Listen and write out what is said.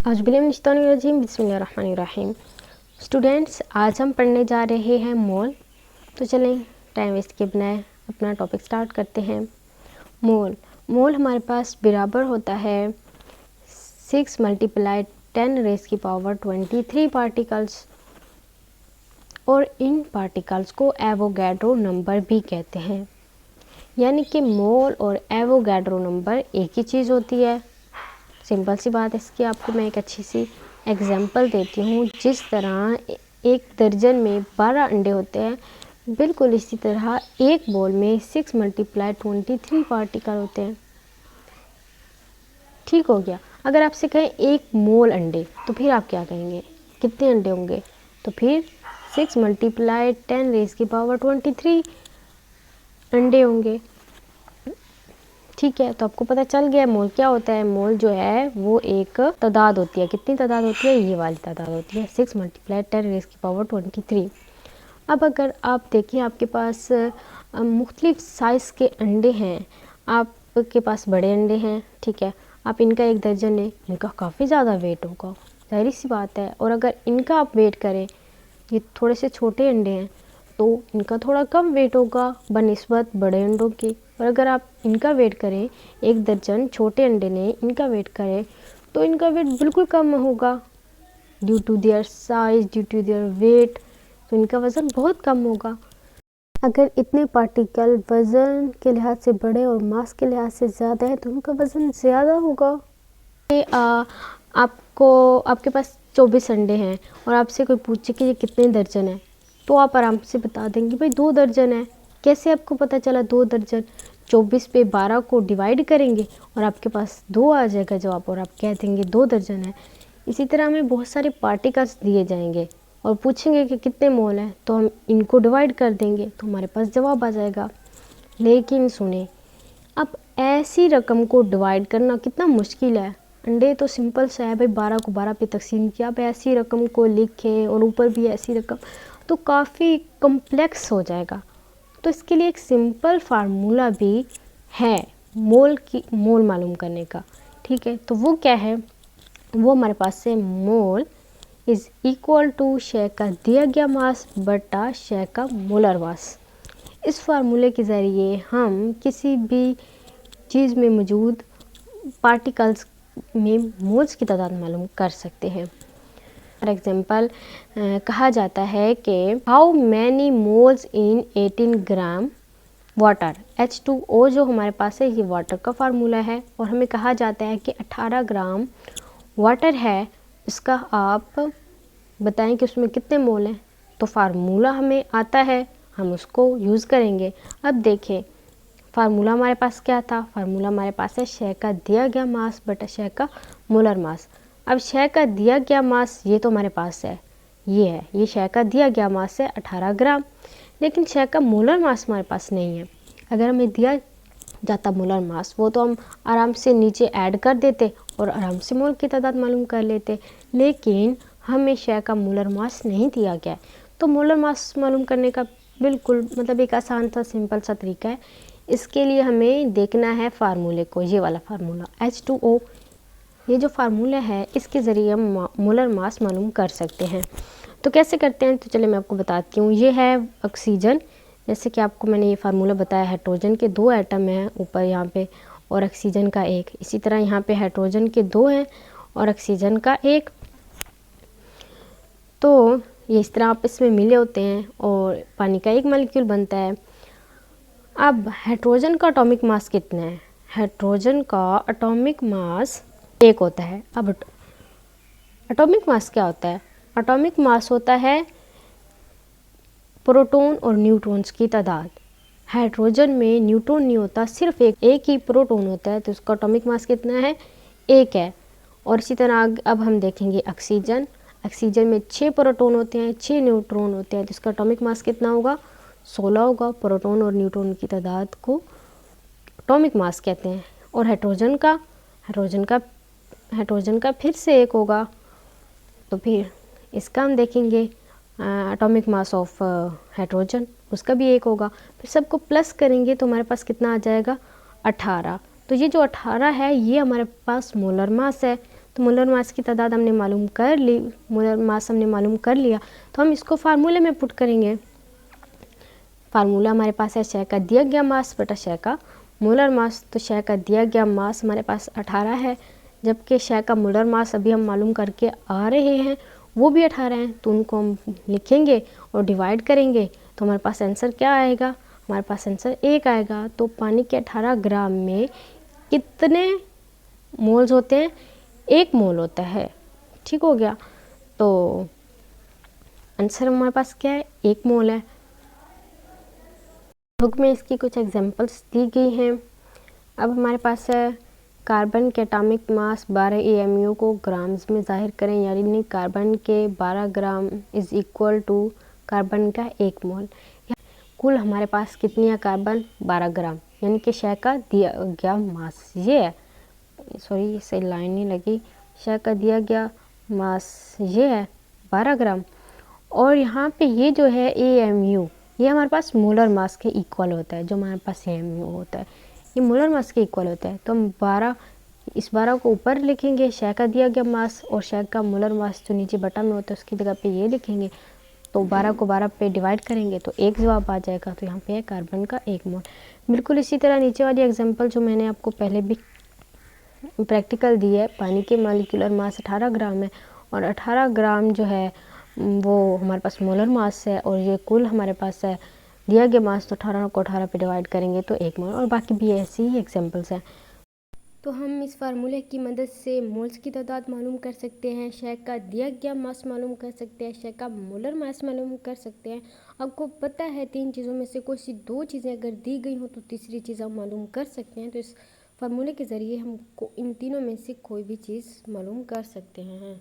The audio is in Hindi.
औज़ुबिल्लाहिमिनश्शैतानिर्रजीम बिस्मिल्लाहिर्रहमानिर्रहीम। स्टूडेंट्स, आज हम पढ़ने जा रहे हैं मोल। तो चलें टाइम वेस्ट के बनाए अपना टॉपिक स्टार्ट करते हैं। मोल हमारे पास बराबर होता है 6 × 10⁻23 पार्टिकल्स, और इन पार्टिकल्स को एवोगैड्रो नंबर भी कहते हैं। यानी कि मोल और एवोगैड्रो नंबर एक ही चीज़ होती है। सिंपल सी बात है। इसकी आपको मैं एक अच्छी सी एग्जांपल देती हूँ। जिस तरह एक दर्जन में 12 अंडे होते हैं, बिल्कुल इसी तरह एक बॉल में 6 × 23 पार्टिकल होते हैं। ठीक हो गया। अगर आपसे कहें एक मोल अंडे, तो फिर आप क्या कहेंगे, कितने अंडे होंगे? तो फिर 6 × 10⁻23 अंडे होंगे। ठीक है, तो आपको पता चल गया मोल क्या होता है। मोल जो है वो एक तादाद होती है। कितनी तादाद होती है? ये वाली तादाद होती है 6 × 10⁻23। अब अगर आप देखें, आपके पास मुख्तलिफ साइज़ के अंडे हैं। आपके पास बड़े अंडे हैं, ठीक है, आप इनका एक दर्जन लें, इनका काफ़ी ज़्यादा वेट होगा, जाहिर सी बात है। और अगर इनका आप वेट करें, ये थोड़े से छोटे अंडे हैं, तो इनका थोड़ा कम वेट होगा बनिस्बत बड़े अंडों की। और अगर आप इनका वेट करें, एक दर्जन छोटे अंडे ने इनका वेट करें, तो इनका वेट बिल्कुल कम होगा due to their size, due to their weight. तो इनका वज़न बहुत कम होगा। अगर इतने पार्टिकल वज़न के लिहाज से बड़े और मास के लिहाज से ज़्यादा है, तो उनका वज़न ज़्यादा होगा। आपके पास 24 अंडे हैं और आपसे कोई पूछे कि ये कितने दर्जन है, तो आप आराम से बता देंगे भाई 2 दर्जन है। कैसे आपको पता चला 2 दर्जन? 24 पे 12 को डिवाइड करेंगे और आपके पास 2 आ जाएगा जवाब, और आप कह देंगे 2 दर्जन है। इसी तरह हमें बहुत सारे पार्टिकल्स दिए जाएंगे और पूछेंगे कि कितने मोल हैं, तो हम इनको डिवाइड कर देंगे तो हमारे पास जवाब आ जाएगा। लेकिन सुने, अब ऐसी रकम को डिवाइड करना कितना मुश्किल है। अंडे तो सिंपल सा है भाई, 12 को 12 पे तकसीम किया। अब ऐसी रकम को लिखें और ऊपर भी ऐसी रकम, तो काफ़ी कम्प्लेक्स हो जाएगा। तो इसके लिए एक सिंपल फार्मूला भी है मोल मालूम करने का। ठीक है, तो वो क्या है? वो हमारे पास है मोल इज़ इक्वल टू शय का दिया गया मास बटा शय का मोलर मास। इस फार्मूले के ज़रिए हम किसी भी चीज़ में मौजूद पार्टिकल्स में मोल्स की तादाद मालूम कर सकते हैं। फॉर एग्जांपल कहा जाता है कि how many moles in 18 gram water. H2O जो हमारे पास है, ये वाटर का फार्मूला है। और हमें कहा जाता है कि 18 ग्राम वाटर है, इसका आप बताएं कि उसमें कितने मोल हैं। तो फार्मूला हमें आता है, हम उसको यूज़ करेंगे। अब देखें, फार्मूला हमारे पास क्या था? फार्मूला हमारे पास है शय का दिया गया मास बटा शय का मोलर मास। अब शय का दिया गया मास ये तो हमारे पास है, ये शय का दिया गया मास है 18 ग्राम। लेकिन शय का मोलर मास हमारे पास नहीं है। अगर हमें दिया जाता मोलर मास, वो तो हम आराम से नीचे ऐड कर देते और आराम से मोल की तादाद मालूम कर लेते। लेकिन हमें शय का मोलर मास नहीं दिया गया है। तो मोलर मास मालूम करने का बिल्कुल एक आसान सा सिंपल सा तरीका है। इसके लिए हमें देखना है फार्मूले को, ये वाला फार्मूला H2O। ये जो फार्मूला है, इसके ज़रिए हम मोलर मास मालूम कर सकते हैं। तो कैसे करते हैं? तो चलिए मैं आपको बताती हूँ। ये है ऑक्सीजन। जैसे कि आपको मैंने ये फार्मूला बताया, हाइड्रोजन के 2 एटम हैं ऊपर यहाँ पे और ऑक्सीजन का 1। इसी तरह यहाँ पे हाइड्रोजन के 2 हैं और ऑक्सीजन का 1। तो ये इस तरह आपस में मिले होते हैं और पानी का 1 मॉलिक्यूल बनता है। अब हाइड्रोजन का एटॉमिक मास कितना है? हाइड्रोजन का एटॉमिक मास 1 होता है। अब एटॉमिक मास क्या होता है? एटॉमिक मास होता है प्रोटॉन और न्यूट्रॉन्स की तादाद। हाइड्रोजन में न्यूट्रॉन नहीं होता, सिर्फ एक ही प्रोटॉन होता है। तो उसका एटॉमिक मास कितना है? 1 है। और इसी तरह अब हम देखेंगे ऑक्सीजन। ऑक्सीजन में 6 प्रोटॉन होते हैं, 6 न्यूट्रॉन होते हैं। तो इसका एटॉमिक मास कितना होगा? 16 होगा। प्रोटॉन और न्यूट्रॉन की तादाद को एटॉमिक मास कहते हैं। और हाइड्रोजन का फिर से 1 होगा। तो फिर इसका हम देखेंगे एटॉमिक मास ऑफ हाइड्रोजन, उसका भी 1 होगा। फिर सबको प्लस करेंगे तो हमारे पास कितना आ जाएगा? 18। तो ये जो 18 है, ये हमारे पास मोलर मास है। तो मोलर मास की तादाद हमने मालूम कर ली, मोलर मास हमने मालूम कर लिया, तो हम इसको फार्मूले में पुट करेंगे। फार्मूला हमारे पास है क्षय का दिया गया मास बटा क्षय का मोलर मास। तो क्षय का दिया गया मास हमारे पास 18 है, जबकि क्षय का मोलर मास अभी हम मालूम करके आ रहे हैं वो भी 18 हैं। तो उनको हम लिखेंगे और डिवाइड करेंगे तो हमारे पास आंसर क्या आएगा, हमारे पास आंसर 1 आएगा। तो पानी के 18 ग्राम में कितने मोल्स होते हैं, 1 मोल होता है। ठीक हो गया। तो आंसर हमारे पास क्या है, 1 मोल है। बुक में इसकी कुछ एग्जांपल्स दी गई हैं। अब हमारे पास है कार्बन के एटॉमिक मास 12 AMU को ग्राम्स में जाहिर करें, यानी कार्बन के 12 gram is equal to carbon का 1 मोल। कुल हमारे पास कितनी है कार्बन, 12 ग्राम, यानी कि क्षय का दिया गया मास ये है। सॉरी सही लाइन नहीं लगी। क्षय का दिया गया मास ये है 12 ग्राम। और यहाँ पे ये जो है AMU ये हमारे पास मोलर मास के इक्वल होता है। जो हमारे पास AMU होता है ये मोलर मास के इक्वल होता है। तो हम 12 इस 12 को ऊपर लिखेंगे क्षय का दिया गया मास, और क्षय का मोलर मास जो नीचे बटा में होता है उसकी जगह पे ये लिखेंगे। तो 12 को 12 पे डिवाइड करेंगे तो 1 जवाब आ जाएगा। तो यहाँ पे है कार्बन का 1 मोल। बिल्कुल इसी तरह नीचे वाली एग्जाम्पल जो मैंने आपको पहले भी प्रैक्टिकल दी है, पानी के मॉलिक्यूलर मास 18 ग्राम है, और 18 ग्राम जो है वो हमारे पास मोलर मास है, और ये कुल हमारे पास है दिया गया मास। तो 18 को 18 पे डिवाइड करेंगे तो 1 मोल, और बाकी भी ऐसी ही एग्जांपल्स हैं। तो हम इस फार्मूले की मदद से मोल्स की तादाद मालूम कर सकते हैं, क्षय का दिया गया मास मालूम कर सकते हैं, क्षय का मोलर मास मालूम कर सकते हैं। आपको पता है 3 चीज़ों में से कोई सी 2 चीज़ें अगर दी गई हो तो तीसरी चीज़ हम मालूम कर सकते हैं। तो इस फार्मूले के ज़रिए हम इन तीनों में से कोई भी चीज़ मालूम कर सकते हैं।